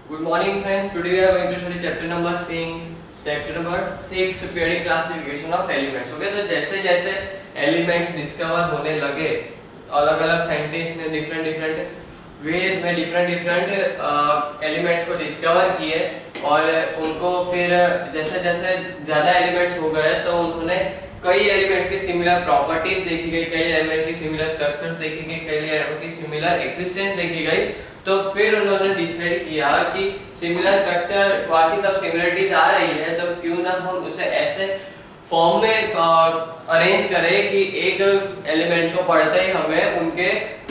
Good morning, friends. Today we are going to study chapter number 6 periodic classification of elements. Okay, तो जैसे जैसे elements discover होने लगे, अलग अलग साइंटिस्ट ने डिफरेंट वेज में डिफरेंट एलिमेंट्स को डिस्कवर किए और उनको फिर जैसे जैसे ज़्यादा एलिमेंट्स हो गए तो उन्होंने कई एलिमेंट्स की सिमिलर प्रॉपर्टीज देखी गई, कई एलिमेंट की सिमिलर स्ट्रक्चर्स देखी गई, कई एलिमेंट की सिमिलर एक्सिस्टेंस देखी गई। तो फिर उन्होंने डिसाइड किया कि सिमिलर स्ट्रक्चर बाकी सब सिमिलरिटीज आ रही है तो क्यों ना हम उसे ऐसे फॉर्म में अरेंज करें कि एक एलिमेंट को पढ़ते ही हमें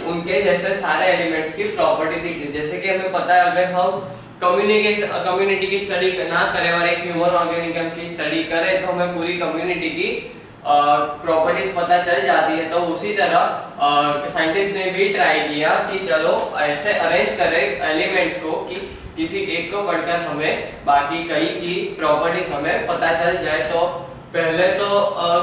उनके जैसे सारे एलिमेंट्स की प्रॉपर्टी दिखे। जैसे कि हमें पता है अगर हम कम्युनिटी की स्टडी ना करें और एक ह्यूमन ऑर्गेनिज्म की स्टडी करें तो हमें पूरी कम्युनिटी की प्रॉपर्टीज पता चल जाती है। तो उसी तरह साइंटिस्ट ने भी ट्राई किया कि चलो ऐसे अरेंज करें एलिमेंट्स को कि किसी एक को पढ़कर हमें बाकी कई की प्रॉपर्टीज हमें पता चल जाए। तो पहले तो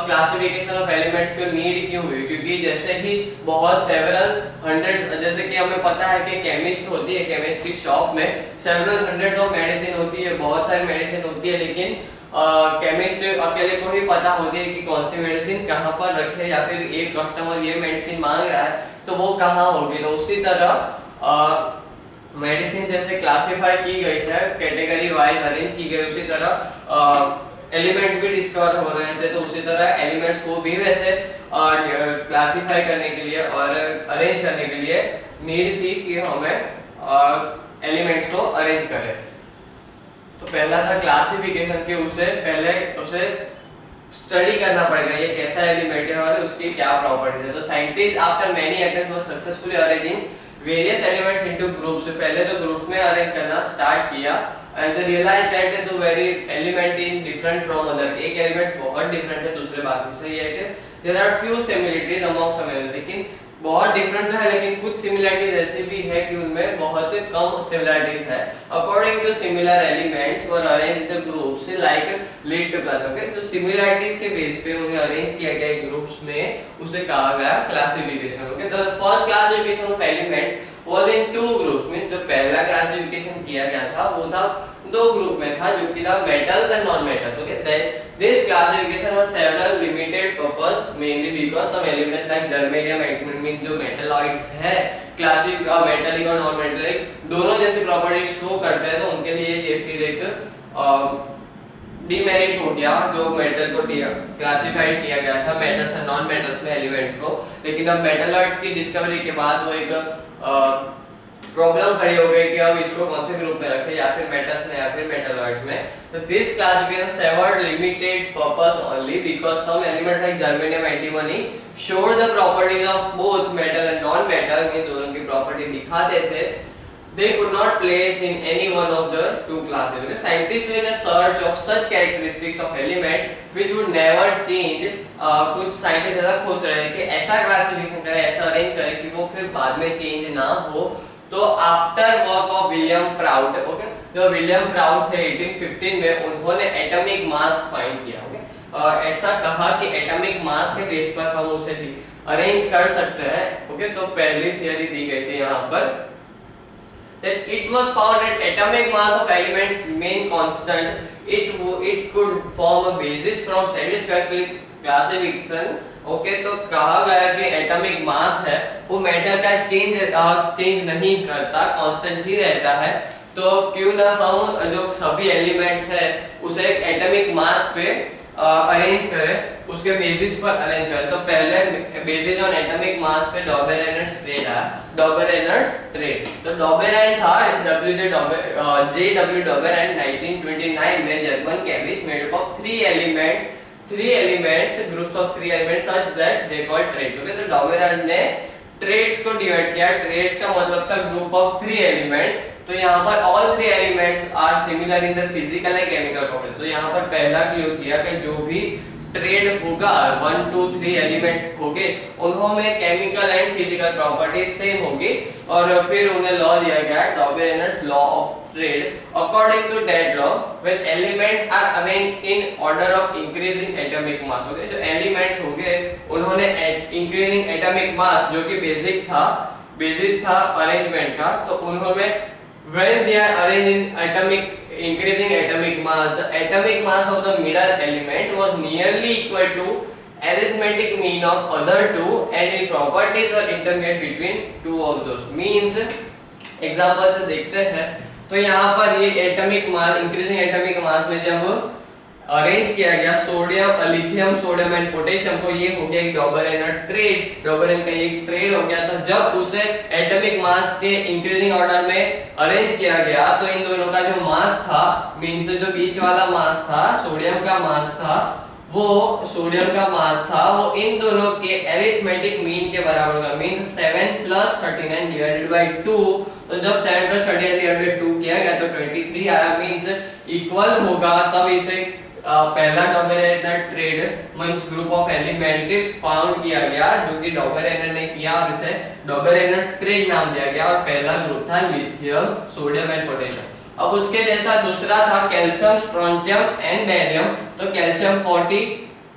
क्लासिफिकेशन ऑफ एलिमेंट्स की नीड क्यों हुई, क्योंकि जैसे ही बहुत सेवरल हंड्रेड्स, जैसे कि हमें पता है कि केमिस्ट होती है, केमिस्ट की शॉप में सेवरल हंड्रेड्स ऑफ मेडिसिन होती है, बहुत सारी मेडिसिन होती है, लेकिन केमिस्ट अकेले को ही पता होती है कि कौन सी मेडिसिन कहाँ पर रखे, या फिर एक कस्टमर ये मेडिसिन मांग रहा है तो वो कहाँ होगी। तो उसी तरह मेडिसिन जैसे क्लासिफाई की गई है, कैटेगरी वाइज अरेंज की गई, उसी तरह एलिमेंट्स भी डिस्कवर हो रहे थे। तो उसी तरह एलिमेंट्स को भी वैसे क्लासिफाई करने के लिए और अरेंज करने के लिए नीड थी कि हमें एलिमेंट्स को अरेंज करें। तो पहला था क्लासिफिकेशन के उसे स्टडी करना पड़ेगा ये कैसा एलिमेंट है और उसकी क्या प्रॉपर्टीज है। तो scientist after many attempts were successfully arranging various elements into groups. पहले तो ग्रुप में अरेंज करना स्टार्ट किया and they realize that the very element in different from other. एक एलिमेंट बहुत डिफरेंट है दूसरे बाकी से, yet there are few similarities among some elements. लेकिन बहुत डिफरेंट तो है लेकिन कुछ सिमिलरिटीज ऐसी भी है कि उनमें बहुत कम सिमिलरिटीज है। According to similar elements were arranged in the groups like lead to class. Okay, तो सिमिलरिटीज के बेस पे उन्हें अरेंज किया गया ग्रुप्स में, उसे कहा गया classification. Okay, the first classification of elements was in two groups. Means जो पहला क्लासिफिकेशन किया गया था वो था दो ग्रुप में था, जो कि था metals and non metals. Okay, this classification was several limited purpose mainly because some elements like germanium means जो metalloids है, क्लासिक मेटालिक और नॉन मेटालिक दोनों जैसी प्रॉपर्टी शो करते हैं, तो उनके लिए ये फिर एक डिमेरिट हो गया जो मेटल को क्लासिफाइड किया गया था मेटल्स एंड नॉन मेटल्स में एलिमेंट्स को। लेकिन अब मेटालॉइड्स की डिस्कवरी के बाद वो एक प्रॉब्लम खड़ी हो गई कि अब इसको कौन से ग्रुप में रखें, या फिर मेटल्स में या फिर मेटालॉइड्स में। तो this classification served limited purpose only because some elements like germanium antimony showed the properties of both metal and non metal. में दोनों की प्रॉपर्टी दिखाते थे। They could not place in any one of the two classes. Okay? Scientists were in a search of such characteristics of element which would never change. कुछ scientist ऐसा खोज रहे हैं कि ऐसा क्लासिफिकेशन करें, ऐसा अरेंज करें कि वो फिर बाद में चेंज ना हो। तो after work of William proud, okay, जो विलियम प्राउड थे 1815 में, उन्होंने एटॉमिक मास फाइंड किया। ओके, ऐसा कहा कि एटॉमिक मास के बेस पर हम उसे अरेंज कर सकते हैं। ओके, तो पहली थियरी दी गई थी यहाँ पर that it was found that atomic mass of elements remain constant. It could form a basis from satisfactory classification. Okay, तो कहा गया कि एटॉमिक मास है वो मेटल का चेंज नहीं करता, कांस्टेंट ही रहता है। तो क्यों ना हम जो सभी एलिमेंट्स है उसे एटॉमिक मास पे अरेंज करें, उसके बेसिस पर अरेंज करें। तो पहले बेसिस ऑन एटॉमिक मास पे डॉबेरेनर्स ट्रेड है, डॉबेरेनर्स ट्रेड। तो डॉबेरेन था J.W. डॉबेरेन 1929 में German chemist made up of three elements groups of three elements such that they called triads. Okay, तो डॉबेरेन ने ट्रेड्स को डिवाइड किया। ट्रेड्स का मतलब था ग्रुप ऑफ थ्री एलिमेंट्स। तो यहाँ पर all three elements are similar in the physical and chemical properties. तो यहाँ पर पहला क्लियर किया कि जो भी ट्रेड होगा 1 2 3 एलिमेंट्स होंगे उन्होंने chemical and physical properties same होगी। और फिर उन्हें लॉ दिया गया Dobereiner's law of triad. According to that law when elements are arranged in order of increasing atomic mass. Okay, जो एलिमेंट्स होंगे उन्होंने इंक्रीजिंग एटॉमिक मास जो कि बेसिस था अरेंजमेंट का, तो उन्होंने when they are arranged in atomic increasing atomic mass, the atomic mass of the middle element was nearly equal to arithmetic mean of other two, and in properties were intermediate between two of those. Means example से देखते हैं तो यहाँ पर ये atomic mass increasing atomic मास में जब arrange किया गया sodium lithium sodium and potassium को, ये हो गया एक डॉबरेनर ट्रेड, डॉबरेन का एक ट्रेड हो गया। तो जब उसे एटॉमिक मास के इंक्रीजिंग ऑर्डर में अरेंज किया गया तो इन दोनों का जो मास था, मींस जो बीच वाला मास था, सोडियम का मास था, वो सोडियम का मास था वो इन दोनों के अरिथमेटिक मीन के बराबर होगा। Means 7 + 39 divided by 2। तो जब 7 + 39 डिवाइडेड बाय 2 किया गया तो 23 आया। मींस इक्वल होगा, तब इसे पहला Dobereiner triad means group of element found किया गया जो कि डॉबरेनर ने किया और इसे डॉबरेनर ट्रेड नाम दिया गया। और पहला ग्रुप था लिथियम सोडियम एंड पोटेशियम। अब उसके जैसा दूसरा था कैल्शियम स्ट्रोंशियम एंड बेरियम। तो कैल्शियम 40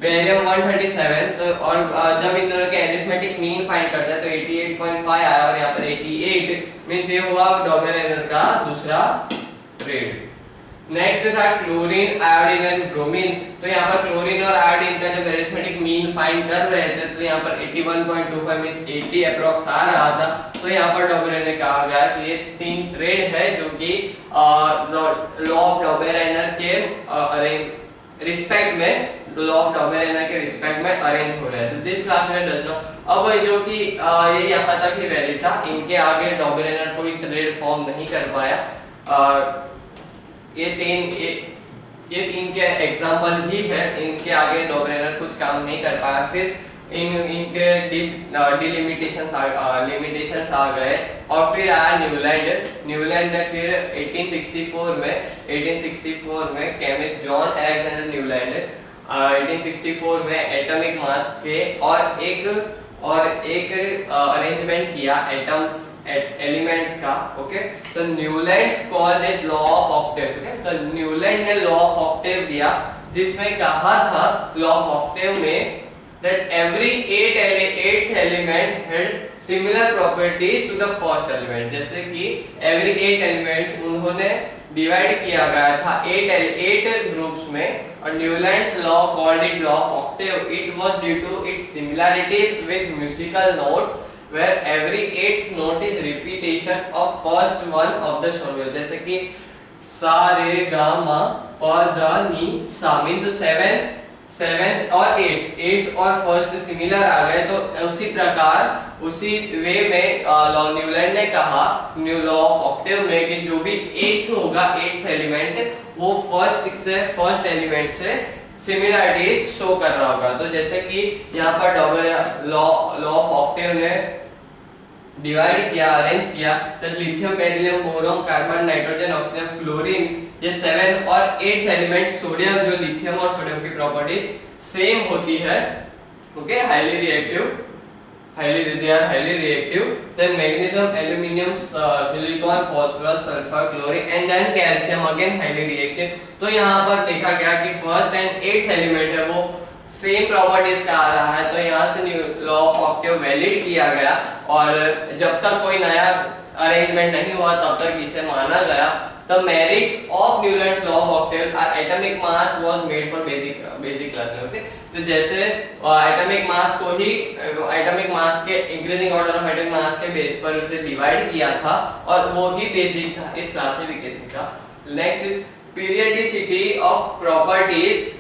बेरियम 137। तो और जब इन दोनों के अरिथमेटिक मीन फाइंड करते हैं तो 88.5 आया और यहाँ पर 88 मींस ये हुआ डॉबरेनर का दूसरा ट्रेड। नेक्स्ट था क्लोरीन आयोडीन एंड ब्रोमीन। तो यहाँ पर क्लोरीन और आयोडीन का जब अरिथमेटिक मीन फाइंड कर रहे थे तो यहाँ पर 81.25 मींस 80 अप्रॉक्स आ रहा था। तो यहाँ पर डॉबरेनर ने कहा गया कि ये तीन ट्रेड है जो कि लॉ ऑफ डॉबरेनर के रिस्पेक्ट में, लॉ ऑफ डॉबरेनर के रिस्पेक्ट में अरेंज हो रहे हैं। तो दिस क्लास में डज नॉट, अब जो कि ये यहाँ तक ही वैलिड था, इनके आगे डॉबरेनर कोई ट्रेड फॉर्म नहीं कर पाया। ये तीन के एग्जांपल ही है, इनके आगे डॉबरेनर कुछ काम नहीं कर पाया। फिर इनके डिलिमिटेशंस आ गए और फिर आया न्यूलैंड ने फिर 1864 में केमिस्ट जॉन अलेक्जेंडर न्यूलैंड 1864 में एटॉमिक मास के और एक अरेंजमेंट किया एटम एलिमेंट्स का। ओके, तो Newlands called it law of Octave. Okay, तो न्यूलैंड ने लॉ ऑफ ऑक्टेव दिया जिसमें कहा था लॉ ऑफ ऑक्टेव में that every eighth element had similar properties to the first element। जैसे कि every 8 elements उन्होंने डिवाइड किया गया था 8 ग्रुप्स में, और Newlands law called it law of octave. It was due to its similarities with musical notes where every 8th note is repetition of first one of the shown। जैसे कि सा रे गा मा प ध नी सा मींस 7th और 8th और फर्स्ट सिमिलर आ गए। तो उसी प्रकार उसी वे में न्यूलैंड ने कहा न्यू लॉ ऑफ ऑक्टेव में कि जो भी 8th होगा 8th एलिमेंट वो फर्स्ट एलिमेंट से सिमिलरिटीज शो कर रहा होगा। तो जैसे कि यहाँ पर लॉ ऑफ ऑक्टेव ने डिवाइड किया, अरेंज किया, तो lithium beryllium boron carbon nitrogen oxygen fluorine, ये 7 और 8th एलिमेंट सोडियम, जो लिथियम और सोडियम की प्रॉपर्टीज सेम होती है। Okay, highly reactive then magnesium aluminum silicon phosphorus sulfur chlorine and then calcium again highly reactive। तो यहाँ पर देखा गया कि फर्स्ट एंड 8th एलिमेंट है वो सेम प्रॉपर्टीज का आ रहा है। तो यहाँ से लॉ ऑफ ऑक्टेव वैलिड किया गया और जब तक कोई नया अरेंजमेंट नहीं हुआ तब तक इसे माना गया। The merits of Newland's law of octave are atomic mass was made for basic class। Okay, तो जैसे एटॉमिक मास को ही एटॉमिक मास के increasing order of atomic mass के बेस पर उसे डिवाइड किया था और वो ही बेसिक था इस क्लासिफिकेशन का। Next is periodicity of properties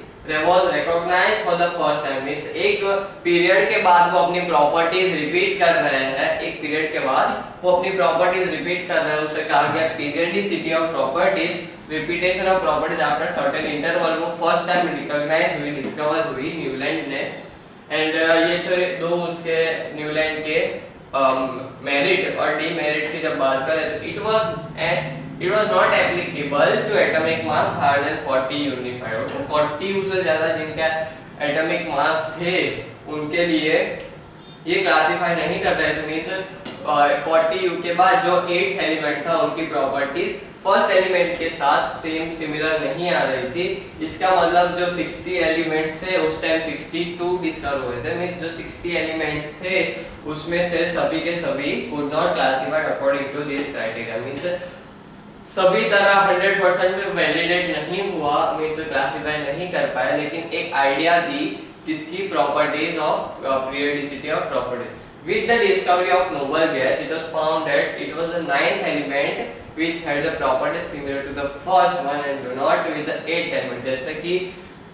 was recognized for the first time। Means एक पीरियड के बाद वो अपनी प्रॉपर्टीज रिपीट कर रहे हैं, एक पीरियड के बाद वो अपनी प्रॉपर्टीज रिपीट कर रहे हैं, उसे कहा गया periodicity of properties, repetition of properties after certain interval. वो फर्स्ट टाइम रिकॉग्नाइज हुई, डिस्कवर हुई न्यूलैंड ने। एंड ये थे दो उसके न्यूलैंड के मेरिट और डीमेरिट की जब बात करें तो it was not applicable to atomic mass higher than 40 unified। Okay, 40 से ज्यादा जिनका एटॉमिक मास थे उनके लिए ये क्लासिफाई नहीं कर रहे थे। मींस 40 के बाद जो 8th एलिमेंट था उनकी प्रॉपर्टीज फर्स्ट एलिमेंट के साथ सिमिलर नहीं आ रही थी। इसका मतलब जो 60 एलिमेंट्स थे उस टाइम 62 डिस्कवर हुए थे। मींस जो 60 एलिमेंट्स थे उसमें से सभी के सभी could not classified according to this criteria। Means सभी तरह 100% में वैलिडेट नहीं हुआ, मीन्स क्लासिफाई नहीं कर पाया, लेकिन एक आइडिया दी किसकी, properties of periodicity of property. With the discovery of noble gas, it was found that it was the ninth element which had the properties similar to the first one and do not with the eighth element. जैसे कि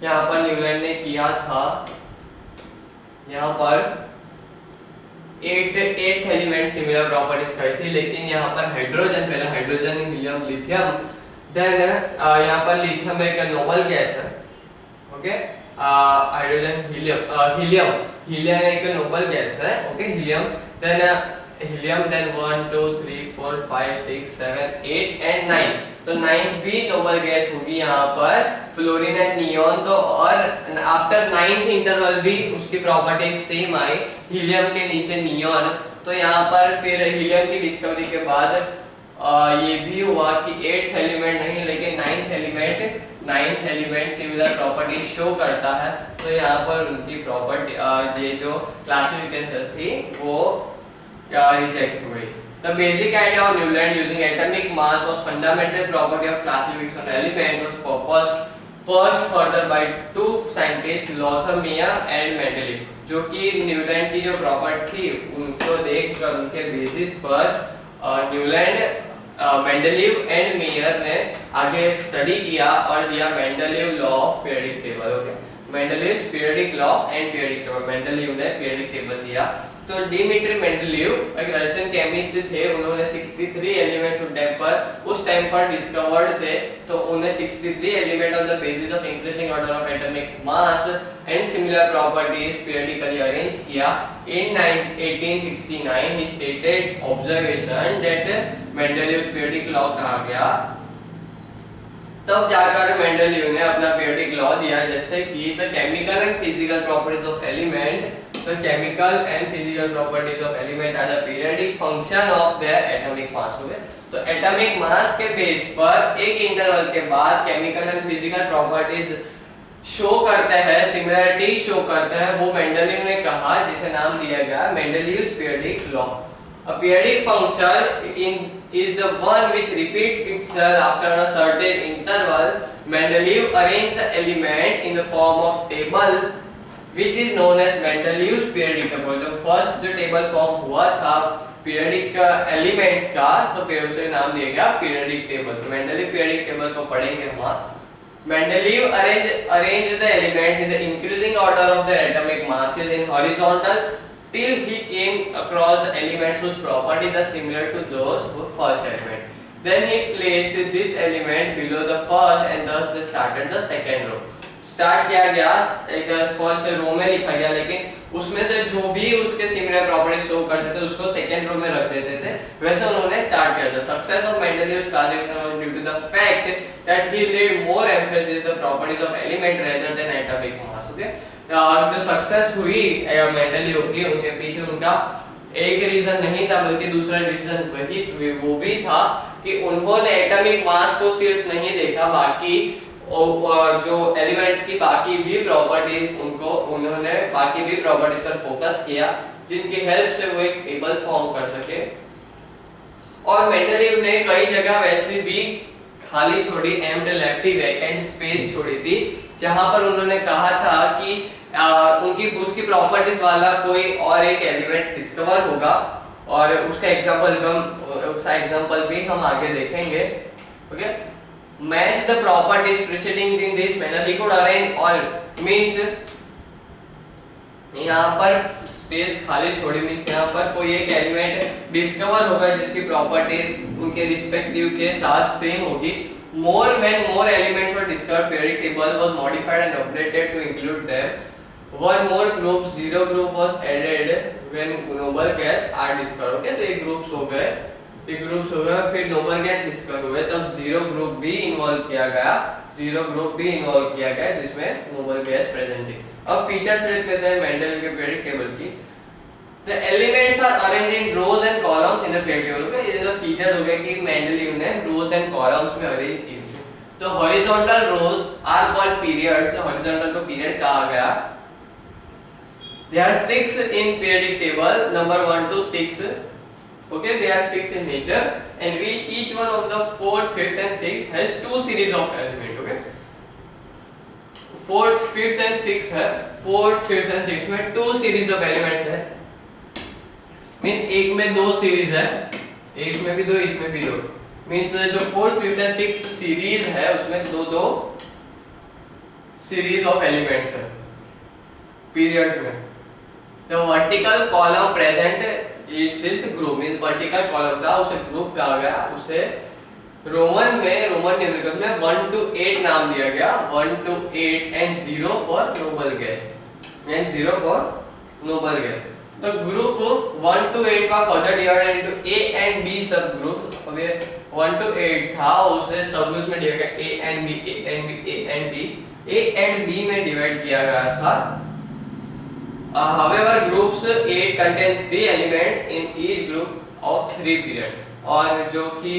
यहाँ पर Newland ने किया था, यहाँ पर eight element similar properties कही थी, लेकिन यहाँ पर हाइड्रोजन, पहले हाइड्रोजन, हीलियम, लिथियम, देन यहाँ पर लिथियम एक नोबल गैस है, ओके, हाइड्रोजन, हीलियम एक नोबल गैस है, ओके, हीलियम, देन 1 2 3 4 5 6 7 8 एंड 9, तो 9th भी नोबल गैस होगी यहाँ पर, फ्लोरीन एंड नियॉन. तो और आफ्टर 9th इंटरवल भी उसकी प्रॉपर्टीज सेम आई, हीलियम के नीचे नियॉन. तो यहाँ पर फिर हीलियम की डिस्कवरी के बाद ये भी हुआ कि 8th एलिमेंट नहीं लेकिन 9th element similar property show करता है. तो यहाँ पर उनकी प्रॉपर्टी ये जो क्लासिफिकेशन थी वो रिजेक्ट हुई. The basic idea of Newland using atomic mass was fundamental property of classification of element was proposed further by two scientists Lothar and Mendeleev, जो कि न्यूलैंड की जो प्रॉपर्टी थी उनको देखकर उनके बेसिस पर न्यूलैंड, मेंडलीव एंड मेयर ने आगे स्टडी किया और दिया Mendeleev law of periodic table. Okay, Mendeleev periodic law and periodic table, Mendeleev ने पीरियडिक टेबल दिया. तो डिमित्री मेंडलीव एक रशियन केमिस्ट थे, उन्होंने 63 एलिमेंट्स उस टाइम पर डिस्कवर्ड थे. तो उन्हें 63 element on the basis of increasing order of atomic mass and similar properties periodically arrange किया. इन 1869 ही stated observation that Mendeleev's periodic law कहा गया. तब जाकर मेंडलीव ने अपना पीरियडिक लॉ दिया, जैसे कि the chemical and physical properties of elements, the chemical and physical properties of element are the periodic function of their atomic mass. हो गए, तो एटॉमिक मास के बेस पर एक इंटरवल के बाद chemical and physical properties show करते हैं, सिमिलरिटी शो करते हैं. वो मेंडलीव ने कहा, जिसे नाम दिया गया Mendeleev's periodic law. A periodic function is the one which repeats itself after a certain interval. Mendeleev arranged the elements in the form of table, which is known as Mendeleev's periodic table. जो first जो table form हुआ था periodic elements का, तो फिर उसे नाम दिया गया पीरियडिक टेबल. तो मेंडलीव पीरियडिक टेबल को पढ़ेंगे हम. Mendeleev arranged the elements in the increasing order of their atomic masses in horizontal till he came across the elements whose properties are similar to those of first element. Then he placed this element below the first and thus they started the second row. Start किया गया, एक first row में लिखा गया, लेकिन उसमें से जो भी उसके सिमिलर प्रॉपर्टीज शो करते थे उसको सेकंड रो में रख देते थे. वैसे उन्होंने स्टार्ट किया था. Success of Mendeleev's classification was due to the fact that he laid more emphasis the properties of element rather than atomic mass. Okay, जो सक्सेस हुई मेंडलीव की, उनके पीछे उनका एक रीजन नहीं था बल्कि दूसरा रीजन वो भी था कि उन्होंने एटॉमिक मास को सिर्फ नहीं देखा, बाकी और जो एलिमेंट्स की बाकी भी प्रॉपर्टीज उन्होंने बाकी भी प्रॉपर्टीज पर फोकस किया, जिनकी हेल्प से वो एक टेबल फॉर्म कर सके. और मेंडलीव ने कई जगह वैसे भी खाली छोड़ी, एम्प्टी लेफ्टी वैकेंट स्पेस छोड़ी थी, जहां पर उन्होंने कहा था कि उसकी प्रॉपर्टीज वाला कोई और एक एलिमेंट डिस्कवर होगा. और उसका एग्जांपल भी हम आगे देखेंगे. Okay, match the properties preceding in this manner. He could arrange all, means यहाँ पर स्पेस खाली छोड़ी, मीन्स यहाँ पर कोई एक एलिमेंट डिस्कवर होगा जिसकी प्रॉपर्टीज उनके रिस्पेक्टिव के साथ सेम होगी. when more elements were discovered, periodic table was modified and updated to include them. One more group, zero group, was added when noble gas are discovered. Okay, तो एक groups हो गए, फिर noble gas discover हुए, तब zero group भी involve किया गया, जिसमें नोबल गैस प्रेजेंट थी. अब फीचर्स सेलेक्ट करते हैं मेंडलीव के पीरियडिक टेबल की. The elements are arranged in rows and columns in the periodic table. Okay, ये जो फीचर्स हो गए कि मेंडलीव ने रोज एंड कॉलम्स में अरेंज की. तो horizontal rows are called periods. Horizontal को पीरियड कहा गया. There are 6 in periodic table, number 1 to 6. Okay, they are 6 in nature and each one of the 4th, 5th and 6th has two series of element. Okay, 4th, 5th and 6th है, 4th, 5th and 6th में to series of elements है, means एक में दो series है, एक में भी दो, इसमें भी दो, मींस जो 4th, 5th and 6th series है उसमें दो दो सीरीज ऑफ एलिमेंट्स है पीरियड्स में. द वर्टिकल कॉलम प्रेजेंट इस ग्रुप मींस वर्टिकल कॉलम था, उसे ग्रुप कहा गया, उसे रोमन न्यूमेरिकल में 1 to 8 नाम दिया गया, 1 to 8 and 0 for noble guess and 0 for noble guess. तो ग्रुप 1 to 8 का further divided into A and B सब ग्रुप. अभी 1 to 8 था, उसे सब ग्रुप्स में डिवाइड किया A and B, A and B, A and B, A and B में डिवाइड किया गया था. However, groups 8 contain 3 elements in each group of 3 period. और जो कि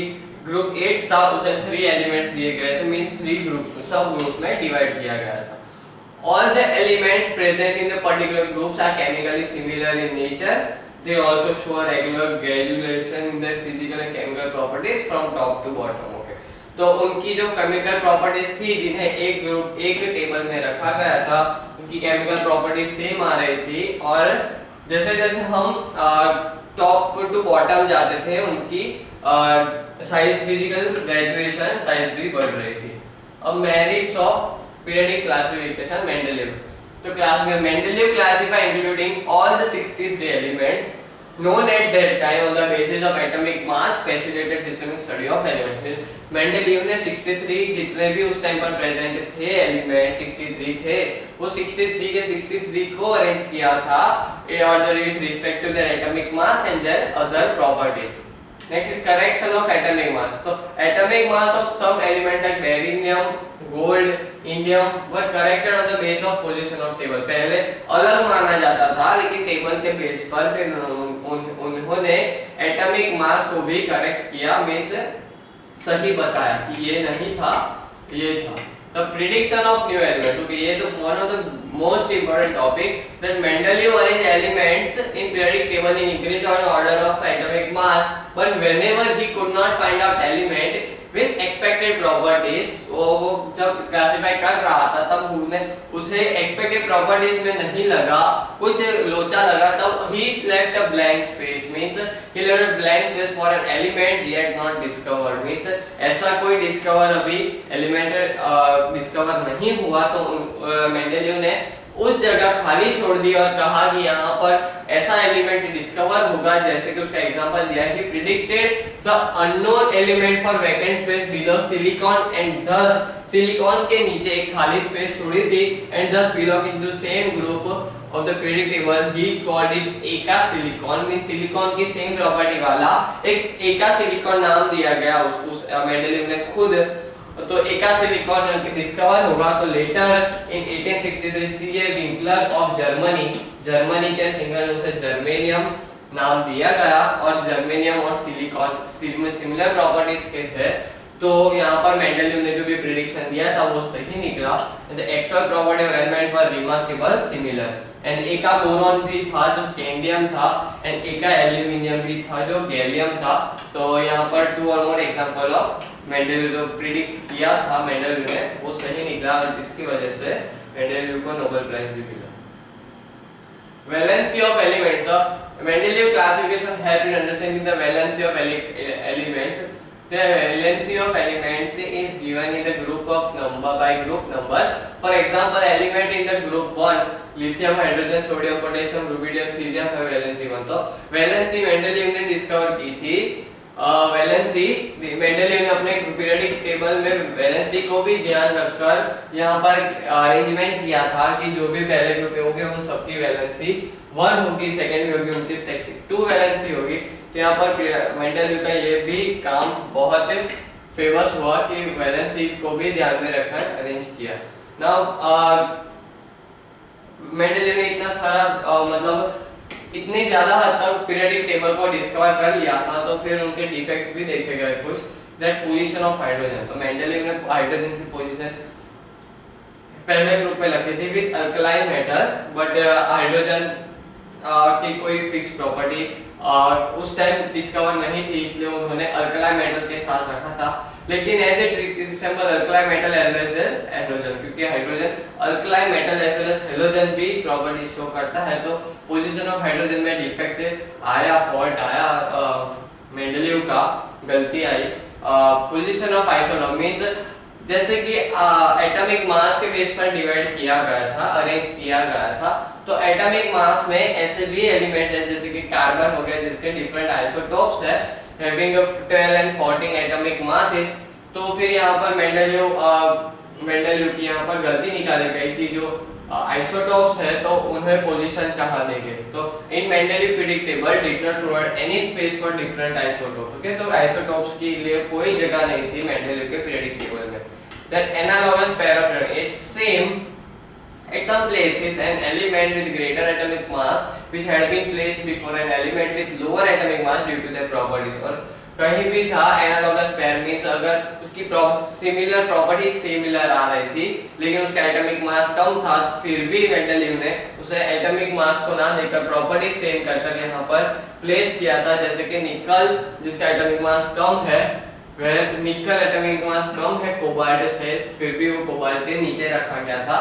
ग्रुप 8 था उसे 3 एलिमेंट्स दिए गए थे, मींस 3 ग्रुप्स सब ग्रुप में डिवाइड किया गया था. All the elements present in the particular groups are chemically similar in nature. They also show a regular graduation in their physical and chemical properties from top to bottom. Okay, तो उनकी जो chemical properties थी जिन्हें एक group एक table में रखा गया था, उनकी केमिकल प्रॉपर्टीज सेम आ रही थी, और जैसे जैसे हम टॉप टू बॉटम जाते थे उनकी साइज फिजिकल ग्रेजुएशन साइज भी बढ़ रही थी. अब merits of periodic classification Mendeleev. तो क्लास में Mendeleev classify including all the 63 elements known at that time on the basis of atomic mass facilitated systematic study of elements. Mendeleev ने 63 जितने भी उस टाइम पर प्रेजेंट थे एलिमेंट 63 थे, वो 63 के 63 को अरेंज किया था in order with respect to their atomic mass and their other properties. Next is correction of atomic mass. तो atomic mass of some elements like barium, gold, indium were corrected on the basis of position of table. पहले अलग माना जाता था, लेकिन table के base पर फिर उन्होंने एटॉमिक मास को भी करेक्ट किया, मींस सही बताया कि ये नहीं था, ये था. The prediction of new elements. Okay, ये तो one of the most important topic that Mendeleev arranged elements in periodic table in increasing order of atomic mass, but whenever he could not find out element with expected properties, वो जब classify कर रहा था तब उन्होंने उसे expected properties में नहीं लगा, कुछ लोचा लगा, तब he left a blank space, means he left a blank space for an element he had not discovered, means ऐसा कोई discover अभी element discover नहीं हुआ, तो मेंडेलीव ने उस जगह खाली छोड़ दी और कहा कि यहाँ पर ऐसा एलिमेंट डिस्कवर होगा, जैसे कि उसका एग्जांपल दिया है, predicted the unknown element for vacant space below silicon and thus silicon के नीचे एक खाली स्पेस छोड़ी थी, and thus belong into same group of the periodic table. He called it एका सिलिकॉन, मींस सिलिकॉन की सेम प्रॉपर्टी वाला एक एका सिलिकॉन नाम दिया गया उस मेंडेलीव ने खुद. तो एका सिलिकॉन डिस्कवर होगा, तो later in 1863 CA Winkler of Germany के सिंगल उसे जर्मेनियम नाम दिया गया, और जर्मेनियम और सिलिकॉन सिमिलर प्रॉपर्टीज के थे, तो यहाँ पर मेंडेलीव ने जो भी प्रेडिक्शन दिया था वो सही निकला. The actual property of element were remarkable similar, and एका बोरॉन भी था जो स्कैंडियम था, एंड एका एल्यूमिनियम भी था जो गैलियम था. तो यहाँ पर 2 और मोर एग्जांपल ऑफ मेंडेलीव जो प्रिडिक्ट किया था मेंडेलीव ने वो सही निकला, और इसकी वजह से मेंडेलीव को नोबेल प्राइज भी मिला. Valency of elements. The Mendeleev classification helped in understanding the valency of elements. The valency of elements is given in the group of number by group number. For example, element in the group 1 lithium, hydrogen, sodium, potassium, rubidium, cesium have valency 1. तो valency Mendeleev ने discover की थी. Valency Mendeleev ने अपने periodic table में valency को भी ध्यान रखकर यहाँ पर अरेंजमेंट किया था कि जो भी पहले ग्रुप होंगे उन सबकी वैलेंसी 1 होगी, सेकंड में होगी उनकी 2 वैलेंसी होगी. तो यहाँ पर मेंडेलीव का ये भी काम बहुत फेमस हुआ कि वैलेंसी को भी ध्यान में रखकर अरेंज किया. नाउ मेंडेलीव ने इतना सारा मतलब इतने ज्यादा हद तक पीरियडिक टेबल को डिस्कवर कर लिया था, तो फिर उनके डिफेक्ट्स भी देखे गए कुछ. That position of hydrogen. तो मेंडेलीव ने हाइड्रोजन की पोजीशन पहले ग्रुप में रखी थी with alkaline metal, but hydrogen की कोई फिक्स प्रॉपर्टी उस टाइम डिस्कवर नहीं थी, इसलिए उन्होंने अल्कलाई मेटल के साथ रखा था। लेकिन as a trick symbol alkali metal as hydrogen, क्योंकि hydrogen alkali metal as well as halogen भी प्रॉपर्टी शो करता है। तो पोजीशन ऑफ हाइड्रोजन में डिफेक्ट आया, फॉल्ट आया, मेंडलीव का गलती आई। पोजीशन ऑफ आइसोटोप मींस जैसे कि एटॉमिक मास के बेस पर डिवाइड किया गया था, अरेंज किया गया था। तो एटॉमिक मास में ऐसे भी एलिमेंट्स हैं जैसे कि कार्बन हो गया जिसके डिफरेंट आइसोटोप्स है having a 12 and 14 atomic masses। तो फिर यहाँ पर मेंडलीव की यहाँ पर गलती निकाली गई कि जो आइसोटोप्स है तो उन्हें पोजीशन कहाँ देंगे। तो in Mendeleev periodic table did not provide any space for different isotopes. Okay, तो आइसोटोप्स के लिए कोई जगह नहीं थी मेंडलीव के पीरियोडिक टेबल में। That analogous pair of its same at some places an element with greater atomic mass which had been placed before an element with lower atomic mass due to their properties। और कहीं भी था analogous pair means अगर उसकी similar property similar आ रही थी लेकिन उसका एटॉमिक मास कम था, फिर भी मेंडलीव ने उसे एटॉमिक मास को ना देकर प्रॉपर्टी सेम कर यहाँ पर प्लेस किया था। जैसे कि निकल जिसका एटॉमिक मास कम है, वह निकल एटॉमिक मास कम है कोबाल्ट से, फिर भी वो कोबाल्ट के नीचे रखा गया था।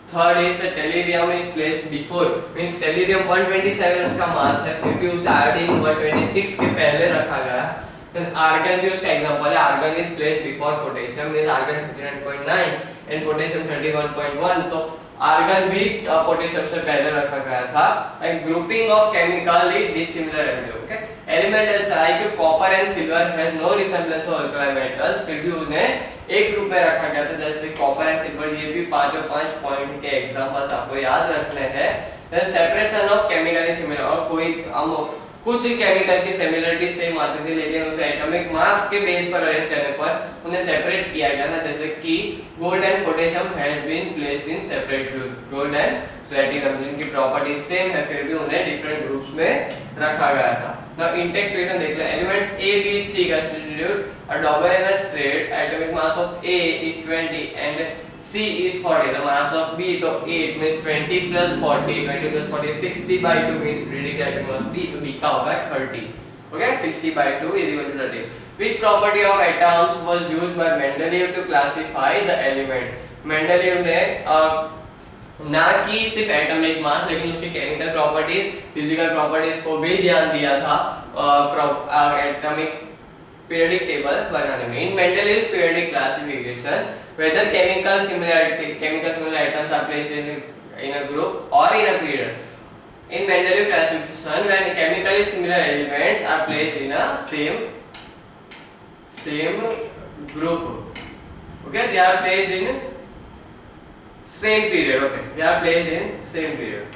Third is tellurium is placed before means tellurium 127 उसका मास है, फिर भी उसे आयोडीन 126 के पहले रखा गया। देन आर्गन भी उसका एग्जांपल है, argon is placed before potassium means argon 39.9 and potassium 31.1। तो आर्गन भी पोटेशियम से पहले रखा गया था। And grouping of chemically dissimilar element. Okay, element like copper and silver has no resemblance of alkali metals, फिर भी उन्हें एक ग्रुप में रखा गया था जैसे कॉपर एंड सिल्वर। ये भी 5 और 5 पॉइंट के एग्जांपल्स आपको याद रखने हैं। Then separation of chemically similar, और कोई हम कुछ केमिकल की सिमिलरिटी सेम आती थी लेकिन उसे एटॉमिक मास के बेस पर अरेंज करने पर उन्हें सेपरेट किया गया था। जैसे कि gold and potassium has been placed in separate group, gold and platinum जिनकी प्रॉपर्टी सेम है फिर भी उन्हें डिफरेंट ग्रुप्स में रखा गया था। नाउ इंडेक्स इक्वेशन देख ले, elements A B C constitute a double and a straight, atomic mass of A is 20 and C is 40, the mass of B तो 8 means 20 plus 40, 20 plus 40 60 by 2 means predicted atomic mass B तो B का होगा 30। okay, 60 by 2 is equal to 30। which property of atoms was used by Mendeleev to classify the elements? Mendeleev ने ना कि सिर्फ atomic mass लेकिन उसकी केमिकल प्रॉपर्टीज, फिजिकल प्रॉपर्टीज को भी ध्यान दिया था एटॉमिक पीरियोडिक टेबल बनाने में। In Mendeleev's periodic classification whether chemical similar atoms are placed in a group or in a period, in Mendeleev classification when chemically similar elements are placed in a same group, okay, they are placed in same period, okay, they are placed in same period।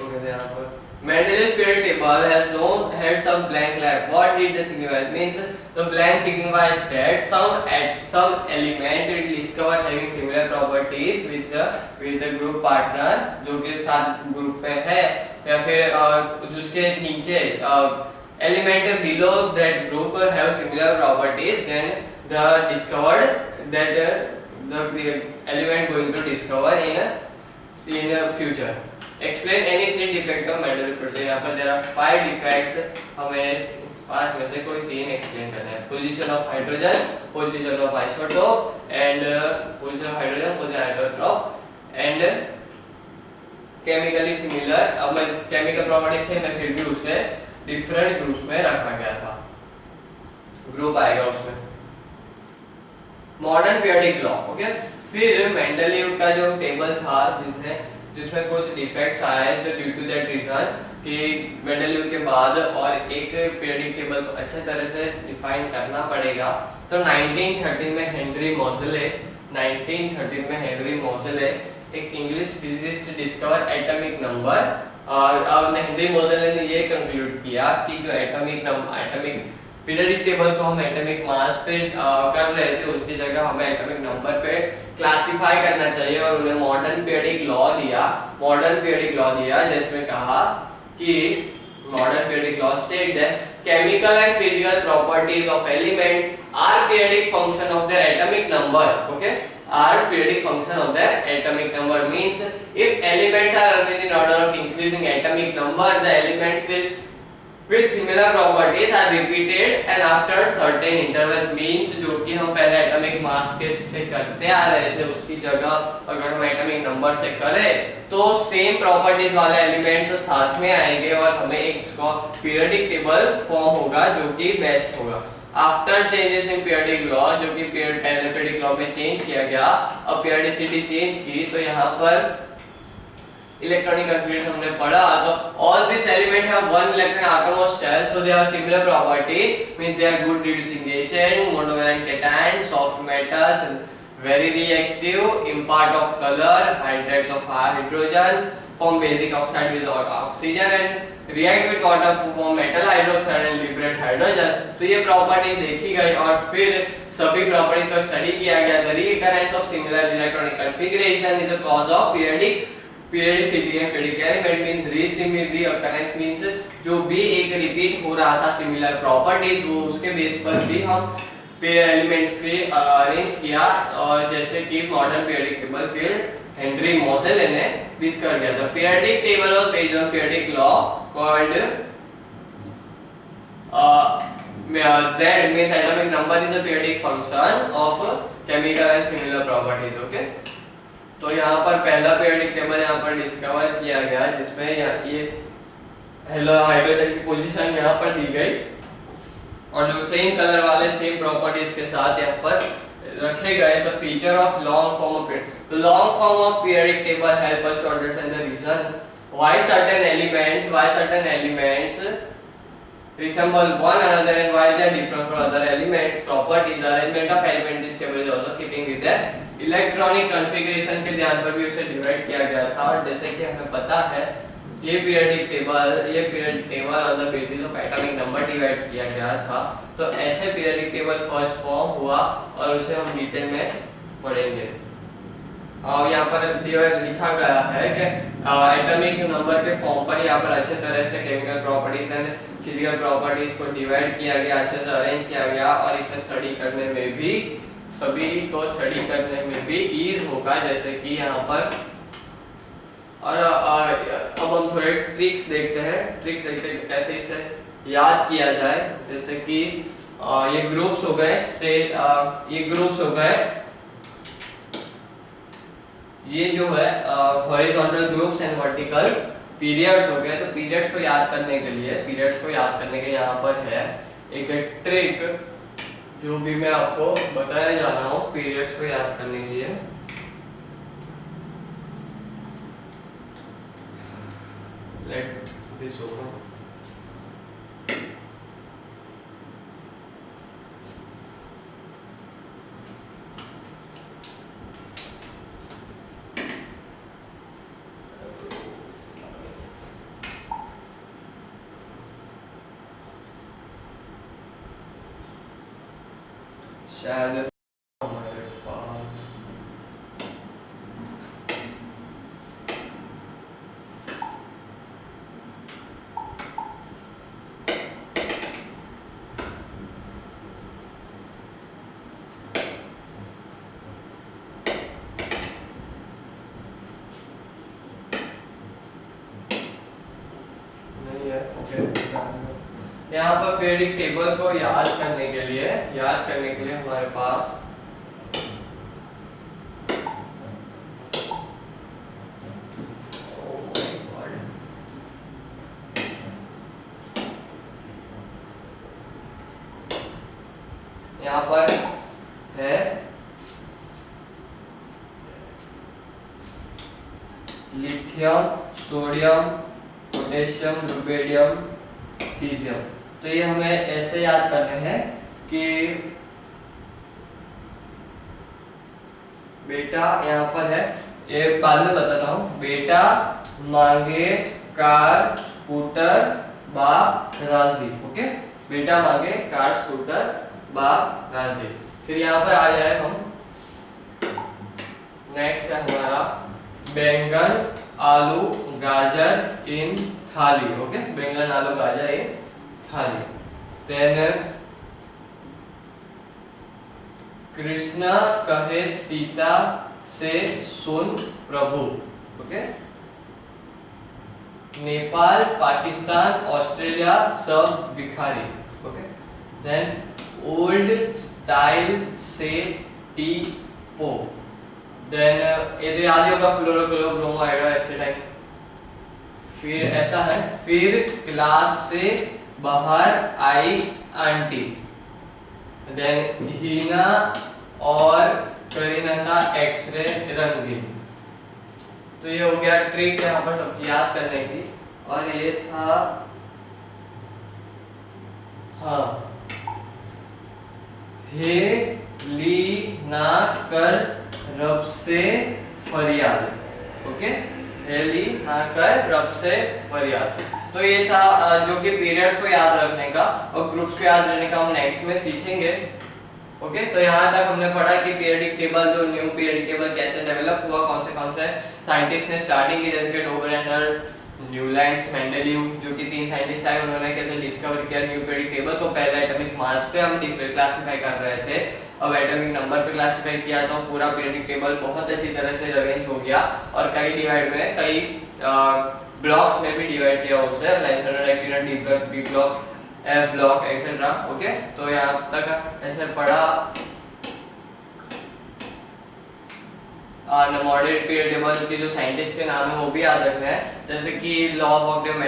okay, यहाँ पर Mendeleev's periodic table has had some blank left. What did this signify? It means the blank signifies that some element will discover having similar properties with the group partner जो कि साथ group में है, या फिर जिसके नीचे element below that group have similar properties, then the discovered that the element going to discover in a future। Explain any 3 defects of Mendeleev pyrrole। यहाँ पर there are 5 defects, हमें 5 में से कोई 3 explain करना है। Position of hydrogen, position of isotope, and position of hydrogen, position of isotope, and chemically similar। अब मैं chemical properties से मैं फिर भी उसे different groups में रखा गया था, group आएगा उसमें। Modern periodic clock, okay। फिर मेंडलीव का जो टेबल था जिसमें कुछ डिफेक्ट्स आए, तो ड्यू टू दैट रीजन कि मेंडलीव के बाद और एक पीरियोडिक टेबल को अच्छे तरह से डिफाइन करना पड़ेगा। तो 1913 में हेनरी मोज़ेले एक English physicist discover atomic number, और हेनरी मोज़ेले ने ये कंक्लूड किया कि जो एटॉमिक पीरियोडिक टेबल को हम एटॉमिक मास पे कर रहे थे उसकी जगह हमें एटॉमिक नंबर पे क्लासिफाई करना चाहिए, और उन्हें मॉडर्न पीरियोडिक लॉ दिया जिसमें कहा कि modern periodic law state that chemical and physical properties of elements are periodic function of their atomic number. Okay, are periodic function of their atomic number. Means if elements are arranged in order of increasing atomic number, the elements will with similar properties are repeated and after certain intervals. Means जो कि हम पहले atomic mass के से करते आ रहे थे उसकी जगह अगर हम एटॉमिक नंबर से करें तो सेम प्रॉपर्टीज वाले एलिमेंट्स साथ में आएंगे और हमें एक उसका पीरियोडिक टेबल फॉर्म होगा जो कि बेस्ट होगा। After changes in periodic law, जो कि पहले पीरियोडिक लॉ में चेंज किया गया, अब पीरियोडिसिटी चेंज की, तो यहाँ पर इलेक्ट्रॉनिक कन्फिगरेशन हमने पढ़ा। तो all this element have one electron atom of shell, so they have similar properties, means they are good reducing agent, monovalent cation, soft metals, very reactive, impart of color, hydrates of hydrogen, form basic oxide with oxygen and react with water to form metal hydroxide and liberate hydrogen। तो ये properties देखी गई और फिर सभी properties को study किया गया। The recurrence of similar electronic configuration is a cause of periodicity and periodic element means recurrence means जो भी एक रिपीट हो रहा था सिमिलर प्रॉपर्टीज वो उसके बेस पर भी हम एलिमेंट्स पे अरेंज किया और जैसे कि मॉडर्न पीरियोडिक टेबल फिर हेनरी मोसेले ने डिस्कवर किया था। Periodic table was based on periodic law called Z means atomic number is a periodic function of chemical and similar properties। Okay, तो यहाँ पर पहला पीरियोडिक टेबल यहाँ पर डिस्कवर किया गया जिसमें ये हेलो हाइड्रोजन की पोजीशन यहाँ पर दी गई और जो सेम कलर वाले सेम प्रॉपर्टीज के साथ यहाँ पर रखे गए। तो feature of long form of the long form of periodic table help us to understand the reason why certain elements resemble one another and why they are different from other elements। properties, arrangement of element this table is also keeping with their electronic configuration के ध्यान पर भी उसे divide किया गया था। और जैसे कि हमें पता है ये periodic table on the basis of atomic number divide किया गया था। तो ऐसे पीरियोडिक टेबल फर्स्ट फॉर्म हुआ और उसे हम डिटेल में पढ़ेंगे। और यहाँ पर लिखा गया है कि एटॉमिक नंबर के फॉर्म पर यहाँ पर अच्छे तरह से chemical properties and physical properties को डिवाइड किया गया, अच्छे से अरेंज किया गया और इसे स्टडी करने में भी सभी को स्टडी करने में भी ईज होगा। जैसे कि यहाँ पर और अब हम थोड़े ट्रिक्स देखते हैं कि कैसे इसे याद किया जाए। जैसे कि ये ग्रुप्स हो गए ये जो है horizontal groups and vertical periods हो गए। तो पीरियड्स को याद करने के यहाँ पर है एक ट्रिक जो भी मैं आपको बताया जा रहा हूँ पीरियड्स को याद करने के लिए। Let this open. शायद हमारे पास नहीं है। ओके, यहाँ पर पीरियोडिक टेबल को याद करने के लिए हमारे पास यहाँ पर है lithium, sodium, potassium, rubidium, caesium. तो ये हमें ऐसे याद करने हैं कि बेटा यहाँ पर है, ये बाद में बताता हूँ। बेटा मांगे कार, स्कूटर, बाप राजी। ओके, बेटा मांगे कार, स्कूटर, बाप राजी। फिर यहाँ पर आ जाए हम, नेक्स्ट है हमारा बैंगन, आलू, गाजर इन थाली। ओके, बैंगन, आलू, गाजर इन थाली। देन कृष्ण कहे सीता से सुन प्रभु, ओके। नेपाल, पाकिस्तान, ऑस्ट्रेलिया सब भिखारी, ओके। देन ओल्ड स्टाइल से टी पो, देन ये तो याद ही होगा, फ्लोरोक्लोरोब्रोमोहाइड्रोएसिटाइन। फिर ऐसा है, फिर क्लास से बाहर आई आंटी, देन हीना और करीना का एक्सरे रंगीन। तो ये हो गया ट्रिक यहाँ पर सबकी याद करने की। और ये था, हाँ, हे ली ना कर रब से फरियाद, ओके। हे ली ना कर रब से फरियाद। तो ये था जो कि पीरियड्स को याद रखने का और ग्रुप्स को याद रखने का हम नेक्स्ट में सीखेंगे, ओके। तो यहाँ तक हमने पढ़ा कि पीरियडिक टेबल, जो न्यू पीरियडिक टेबल कैसे डेवलप हुआ, कौन से साइंटिस्ट ने स्टार्टिंग की, जैसे कि डोबरेनर, न्यूलैंड्स, मेंडेलीव, जो कि 3 साइंटिस्ट आए, उन्होंने कैसे डिस्कवर किया न्यू पीरियडिक टेबल को। पहले एटॉमिक मास पे हम क्लासिफाई कर रहे थे, अब एटॉमिक नंबर पे क्लासिफाई किया, तो पूरा पीरियडिक टेबल बहुत अच्छी तरह से अरेंज हो गया और कई डिवाइड में, कई ब्लॉक्स में भी डिवाइड किया उसे, like D block, B block, F block etcetera, okay. तो यहाँ तक ऐसे पढ़ा। मॉडरेट पीरियड टेबल के जो साइंटिस्ट के नाम है वो भी याद रखना है, जैसे कि लॉ ऑफ ऑक्टेव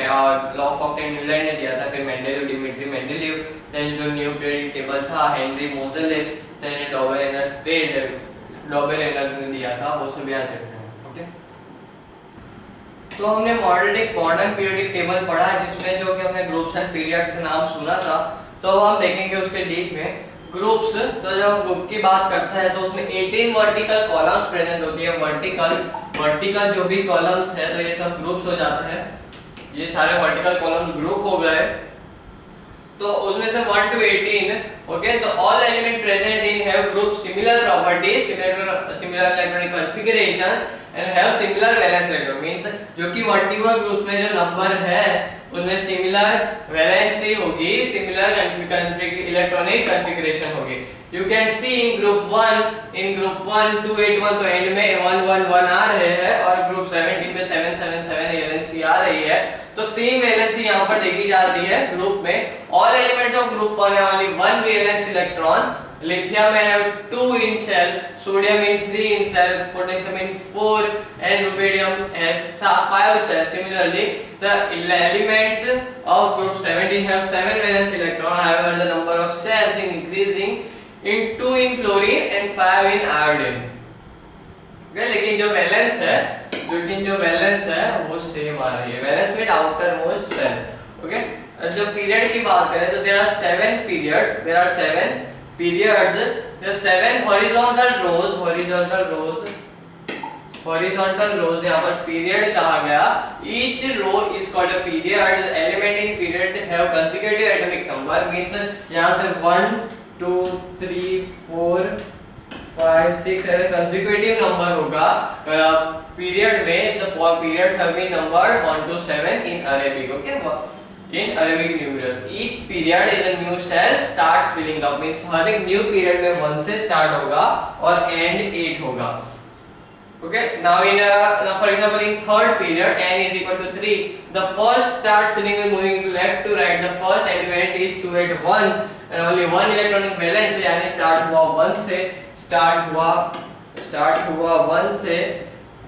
न्यूलैंड ने दिया था, फिर मेंडेलीव, डिमिट्री मेंडेलीव, देन जो न्यू पीरियड टेबल था हेनरी मोजेले, देन डॉबरेनर ने दिया था, वो सब याद रखना है, ओके। तो हमने मॉडर्न पीरियडिक टेबल पढ़ा जिसमें जो कि हमने ग्रुप्स एंड पीरियड्स के नाम सुना था। तो हम देखेंगे उसके डीप में ग्रुप्स। तो जब हम ग्रुप की बात करते हैं तो उसमें 18 वर्टिकल कॉलम्स प्रेजेंट होती है। वर्टिकल जो भी कॉलम्स है तो ये सब ग्रुप्स हो जाते हैं। ये सारे वर्टिकल कॉलम्स ग्रुप हो गए। तो उसमें से 1 to 18, ओके। तो all element present in have group similar properties, similar electronic configurations and have similar valence electron. Means जो कि वर्टिकल ग्रुप में जो नंबर है उनमें सिमिलर वैलेंसी होगी, सिमिलर इलेक्ट्रॉनिक कॉन्फ़िगरेशन होगी। You can see in group 1 281 तो एंड में 1 1 1 आ रहे हैं और ग्रुप 17 में 7 7 7 वैलेंसी आ रही है। तो सेम वैलेंसी यहाँ पर देखी जाती है ग्रुप में। All elements of group 1 have only 1 valence electron. Lithium have 2 in shell, sodium in 3 in shell, potassium in 4 and rubidium has 5 shells. Similarly, the elements of group 17 have 7 valence electron. However, the number of shells is increasing in 2 in fluorine and 5 in iodine. Okay, लेकिन जो valence है वो same आ रही है। Valence mean outer most shell, okay. जब period की बात करें तो there are 7 periods. There are 7 horizontal rows यहाँ पर पीरियड कहा गया। Each row is called a period. The element in period have consecutive atomic number. Means यहाँ से 1 2 3 4 5 6 ऐसे consecutive number होगा पीरियड में। The periods have been numbered 1 to 7 in Arabic, okay. In Arabic numerals, each period is a new cell starts filling up. Means हर एक new period में 1 से start होगा और end 8 होगा, okay. Now for example in third period n is equal to 3, the first starts filling moving left to right. The first element is 281 and only one electronic valence, यानी start हुआ 1 से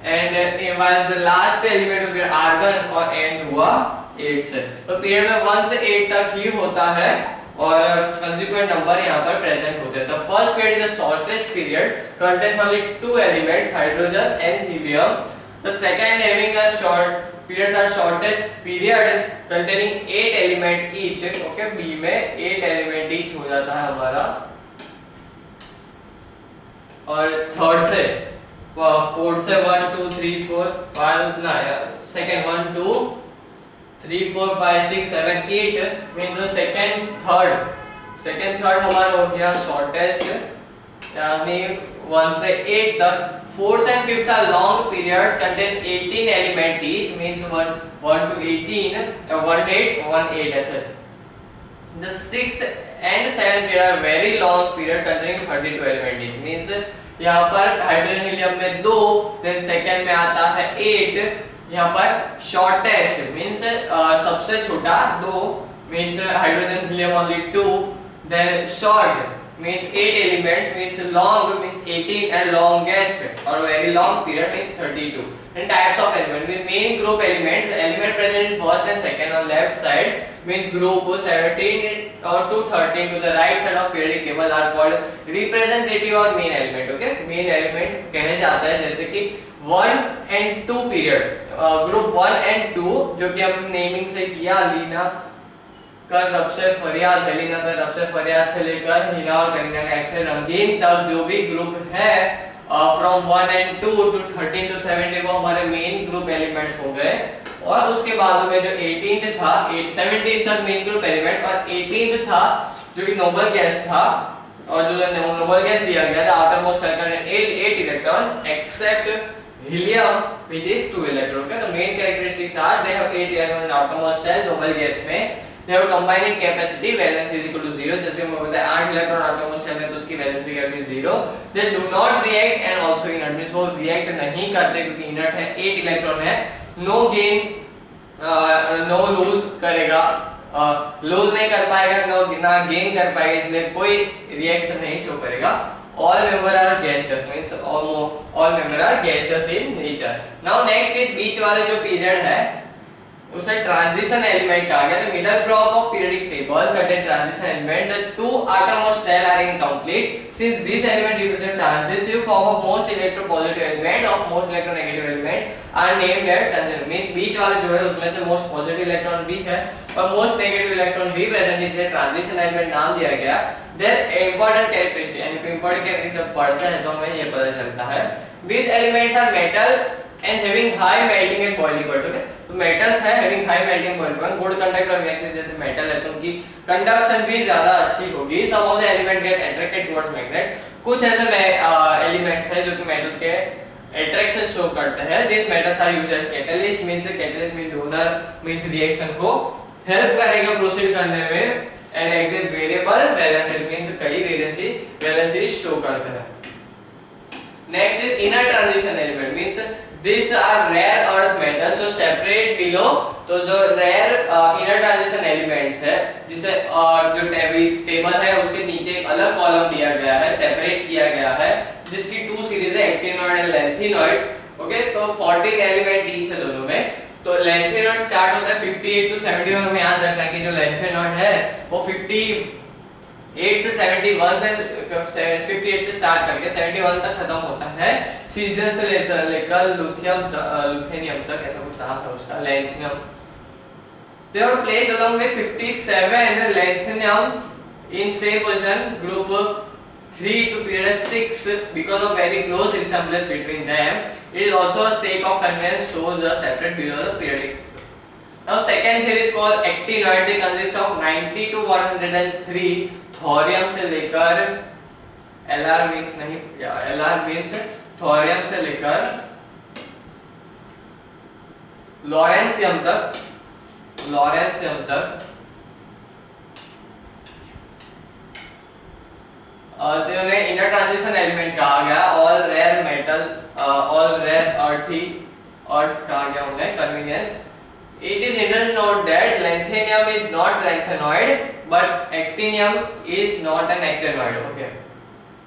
and while the last element of your argon और end हुआ 8 से। तो period में 1 से 8 तक ही होता है और कंसीक्वेंट नंबर यहाँ पर प्रेजेंट होते हैं। The first period is the shortest period, contains only 2 elements, hydrogen and helium. The second having a short periods are shortest period containing 8 element each, okay. B में 8 element each हो जाता है हमारा। और थर्ड से fourth से 1 2 3 4 5 ना second 1 2 3 4 5 6 7 8 means second third हमारा हो गया शॉर्टेस्ट, यानी 1 से 8 तक। Fourth and fifth are long periods contain 18 element each, means 1 to 18 1 8 1 8 ऐसे, The sixth and seventh period are very long period containing 32 element each. Means यहाँ पर हाइड्रोजन हीलियम में 2, देन सेकंड में आता है 8, यहाँ पर शॉर्टेस्ट मीन्स सबसे छोटा 2, means hydrogen helium only 2, then short means 8 elements, means long means 18 and longest or very long period means 32. And types of element with main group element, the element present in first and second on left side means group 17 or to 13 to the right side of periodic table are called representative or main element. Okay, main element कहे जाता है जैसे कि 1 and 2 period, group 1 and 2 जो कि हम naming से किया, लीना कर रब से फरियाद, हेलिना कर रब से फरियाद से लेकर हीना और करीना का एक्से रंगीन तक जो भी ग्रुप है फ्रॉम 1 and 2 to 13 to 17 वो हमारे मेन ग्रुप एलिमेंट्स हो गए। और उसके बाद में जो 18th था, 17 तक मेन ग्रुप एलिमेंट और 18th था जो कि नोबल गैस था, और जो नोबल गैस दिया गया था outer most shell contain 8 electron except helium which is 2 electron. Okay, the main characteristics are they have 8 electrons in outermost shell noble gas में, they have combining capacity, valence is equal to 0, जैसे हम बताया 8 electron outermost shell में तो उसकी valency क्या होगी 0। they do not react and also inert means वो रिएक्ट नहीं करते क्योंकि इनर्ट है, 8 इलेक्ट्रॉन है, no gain no lose करेगा, लूज नहीं कर पाएगा, ना गेन कर पाएगा, इसलिए कोई रिएक्शन नहीं शो करेगा। all member are gaseous means all member are gaseous in nature। now next is बीच वाले जो पीरियड है उसे ट्रांजिशन एलिमेंट कहा गया। the middle block of periodic table contain transition element, the two outermost cell are incomplete since this element represent transitive form of most electropositive element of most electronegative element are named as transition means बीच वाले जो है उसमें से most positive electron भी है और most negative electron भी present है, इसे transition element नाम दिया गया। their important characteristic and important characteristic पढ़ते हैं तो हमें ये पता चलता है these elements are metal and having high melting and boiling point। okay, तो metals है having high melting and boiling point, good conductor of electricity जैसे metal है तो उनकी conduction भी ज्यादा अच्छी होगी। some of the elements get attracted towards magnet, कुछ ऐसे elements है जो कि metal के attraction show करते हैं। these metals are used as catalyst means donor means reaction को help करेगा proceed करने में and exist variable valence means कई valency show करते हैं। next is inner transition element means these are rare earth metals so separate below, तो जो rare inner transition elements है जिसे जो टेबल है उसके नीचे एक अलग कॉलम दिया गया है, सेपरेट किया गया है, जिसकी 2 सीरीज है एक्टिनॉइड एंड लैंथिनॉइड। ओके, तो 14 एलिमेंट ईच है दोनों में। तो लैंथिनॉइड स्टार्ट होता है 58 टू 71, हमें याद रखना है कि जो लैंथिनॉइड है वो 58 से 71 से 58 से स्टार्ट करके 71 तक खत्म होता है। सीजन से लेकर लुथेनियम तक ऐसा कुछ नाम है उसका, लैंथिनम। They are placed along with 57 lanthanum in same position group 3 to period 6 because of very close resemblance between them. It is also a sake of convenience so the separate below the periodic. Now second series called actinoid, they consist of 90 to 103 thorium से लेकर Lr means नहीं, Lr means thorium से लेकर lawrencium तक तो उन्हें inner transition element कहा गया। All rare metal all rare earths कहा गया उन्हें convenience. It is interesting to note that lanthanum is not lanthanoid but actinium is not an actinoid।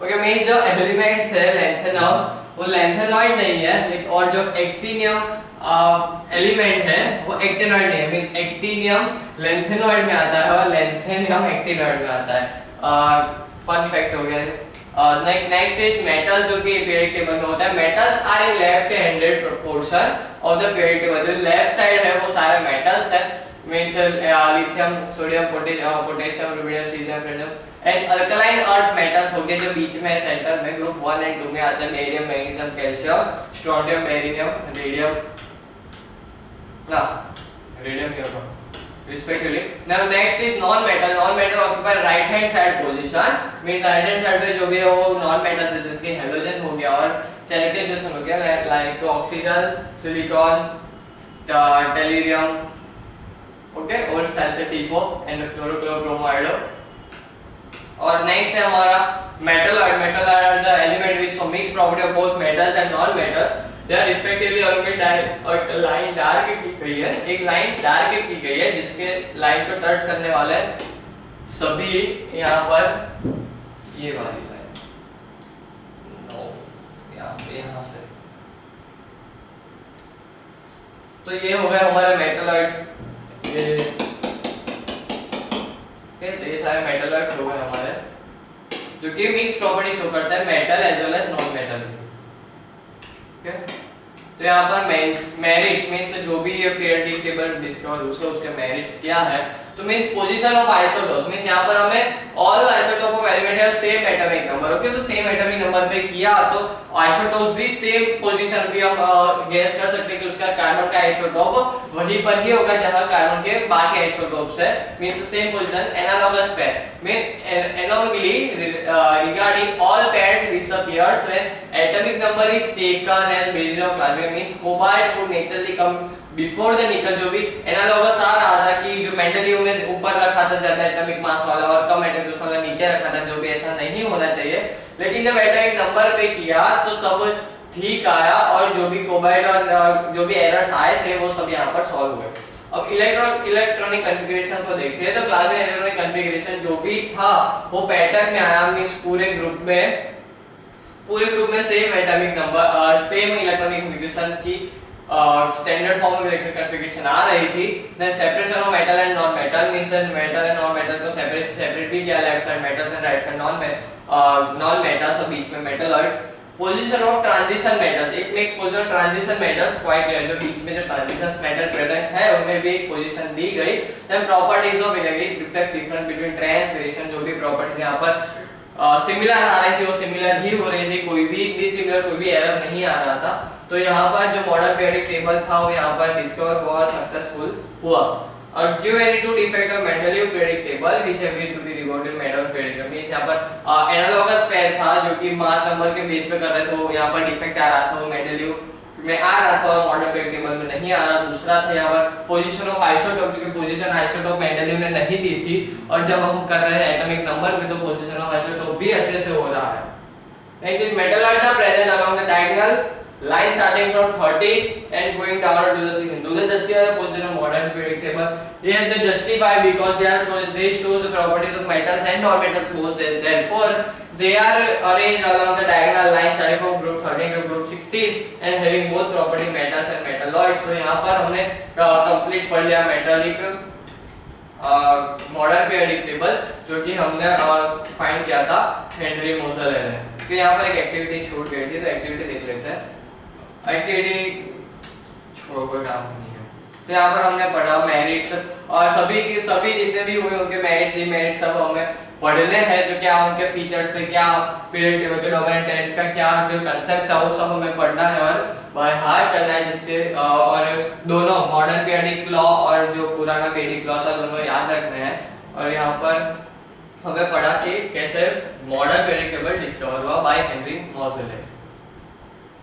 okay means जो एलिमेंट्स है lanthanum वो lanthanoid नहीं है, लेकिन और जो actinium एलिमेंट है वो एक्टिनॉइड नहीं है, मींस एक्टिनियम लैंथेनॉइड में आता है और लैंथेनियम एक्टिनॉइड में आता है। फन फैक्ट हो गया। नेक्स्ट इज मेटल्स जो कि पीरियोडिक टेबल में होता है। Metals are in left handed proportion of the periodic table, जो लेफ्ट साइड है वो सारे मेटल्स है, means lithium sodium potassium rubidium caesium francium and alkaline earth metals हो गए जो बीच में सेंटर में ग्रुप 1 एंड 2 में आते हैं, barium magnesium calcium strontium beryllium radium radium के ऊपर respectively. Now next is non metal occupy right hand side position, mean right hand side पे जो भी है वो नॉन मेटल जैसे कि हेलोजन हो गया और सेलेक्टेड जैसे हो गया like oxygen silicon tellurium okay, और स्टाइल से टीपो एंड फ्लोरोक्लोरोब्रोमाइड। और नेक्स्ट है हमारा metalloid. Metalloid are the element which show mix property of both metals and non metals. They are respectively orbit और लाइन डार्क की गई है, एक लाइन डार्क की गई है जिसके लाइन को टच करने वाले सभी यहाँ पर ये वाली लाइन, नो यहाँ पे, यहाँ से, तो ये हो गए हमारे मेटलॉइड्स। ये सारे मेटलॉइड्स हो गए हमारे, जो कि मिक्स प्रॉपर्टी शो करता है metal as well as non metal. Okay, तो यहाँ पर मेरिट्स मींस जो भी ये पीरियोडिक टेबल डिस्कवर उसके उसके मेरिट्स क्या है, तो means position of isotope, means यहाँ पर हमें ऑल आइसोटोप ऑफ एलिमेंट है सेम एटॉमिक नंबर। ओके, तो सेम एटॉमिक नंबर पे किया तो आइसोटोप भी सेम पोजीशन भी हम गेस कर सकते हैं कि उसका कार्बन का आइसोटोप वहीं पर ही होगा जहां कार्बन के बाकी आइसोटोप्स है, means same position. Analogous pair mean एनालॉगली regarding all pairs disappears when atomic number is taken as basis of classification, means cobalt would naturally come before the nickel। जो भी एनालॉगस आ रहा था कि जो मेंडलीव में ऊपर रखा था ज्यादा एटॉमिक मास वाला और कम एटॉमिक मास वाला नीचे रखा था, जो भी ऐसा नहीं होना चाहिए, लेकिन जब एटॉमिक नंबर पे किया तो सब ठीक आया और जो भी कोबाल्ट और जो भी एरर्स आए थे वो सब यहाँ पर सॉल्व हुए। अब इलेक्ट्रॉनिक कॉन्फ़िगरेशन को देखिए तो क्लास में इलेक्ट्रॉनिक कॉन्फ़िगरेशन जो भी था वो पैटर्न में आया, मींस पूरे ग्रुप में same atomic number same electronic configuration की स्टैंडर्ड फॉर्म में इलेक्ट्रॉनिक कॉन्फ़िगरेशन आ रही थी। Then separation of metal and non metal, means metal and non metal को सेपरेट भी किया, left side metals and right side non metals और बीच में metalloids. Position of transition metals, it makes position of transition metals quite clear, जो बीच में जो ट्रांजिशन मेटल प्रेजेंट है उनमें भी एक पोजीशन दी गई। Then properties of electric reflex difference between trans variation, जो भी प्रॉपर्टीज यहां पर सिमिलर आ रही थी वो सिमिलर ही हो रही थी, कोई भी डिसिमिलर कोई भी एरर नहीं आ रहा था। तो यहाँ पर जो मॉडर्न पीरियोडिक टेबल था वो यहाँ पर डिस्कवर हुआ और सक्सेसफुल हुआ। और due any to defect of Mendeleev periodic table which have been to be rewarded modern periodic table, means यहाँ पर एनालॉगस पेयर था जो कि मास नंबर के बेस पे कर रहे थे, वो यहाँ पर डिफेक्ट आ रहा था, वो मेंडलीव में आ रहा था और मॉडर्न पीरियोडिक टेबल में नहीं आ रहा। दूसरा था यहाँ पर पोजीशन ऑफ आइसोटोप, जो कि पोजीशन आइसोटोप मेंडलीव ने नहीं दी थी, और जब हम कर रहे हैं एटॉमिक नंबर में तो पोजीशन ऑफ आइसोटोप भी अच्छे से हो रहा है। Next is metalloids are present along the diagonal line starting from 13 and going down to the 16. Do they justify the position of modern periodic table? Yes, they justify because they shows the properties of metals and non-metals both. Therefore, they are arranged along the diagonal line starting from group 13 to group 16 and having both property metals and metalloids. तो यहाँ पर हमने complete पढ़ लिया metallic modern periodic table, जो कि हमने find किया था हेनरी मोजले ने। तो यहाँ पर एक एक्टिविटी छूट गई थी, तो एक्टिविटी देख लेते हैं। एक्टिविटी छोड़ो, कोई काम नहीं है। तो यहाँ पर हमने पढ़ा मेरिट्स और सभी जितने भी हुए उनके मेरिट्स डिमेरिट्स सब हमें पढ़ने हैं, जो क्या उनके फीचर्स थे, क्या पीरियोडिक टेबल के डोमिनेंट टेंस का क्या जो कांसेप्ट था वो सब हमें पढ़ना है और बाय हार्ट करना है, जिसके और दोनों मॉडर्न पीरियोडिक लॉ और जो पुराना पीरियोडिक लॉ था दोनों याद रखने हैं। और यहाँ पर हमें पढ़ा कि कैसे मॉडर्न पीरियोडिक टेबल डिस्कवर हुआ बाय हेनरी मोजले।